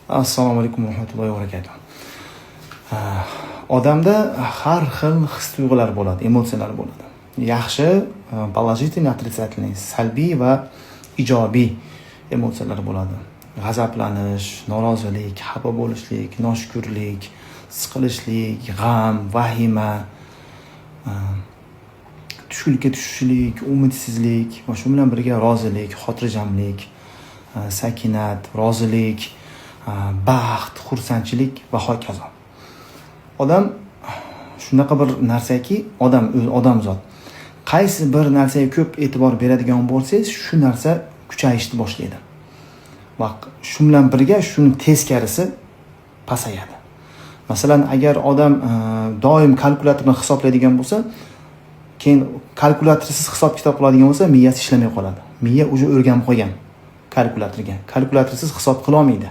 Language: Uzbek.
Assalomu alaykum va rahmatullohi va barakatuh. Odamda har xil his-tuyg'ular bo'ladi, emotsiyalar bo'ladi. Yaxshi, положительный, отрицательный, salbiy va ijobiy emotsiyalar bo'ladi. G'azablanish, norozilik, xafa bo'lishlik, noshukrlik, siqilishlik, g'am, vahima, tushkunlikka tushishlik, umidsizlik va shu bilan birga rozilik, xotirjamlik, sakinat, rozilik, baxt, xursandchilik va hokazo. Odam shunaqa bir narsaki, odamzod qaysi bir narsaga ko'p e'tibor beradigan bo'lsangiz, shu narsa kuchayishni boshlaydi. Va shu bilan birga shuni teskarisi pasayadi. Masalan, agar odam doim kalkulyator bilan hisoblaydigan bo'lsa, keyin kalkulyatorsiz hisob kitob qiladigan bo'lsa, miyasi ishlamay qoladi. Miya уже o'rganib qolgan kalkulyatorga. Kalkulyatorsiz hisob qila olmaydi.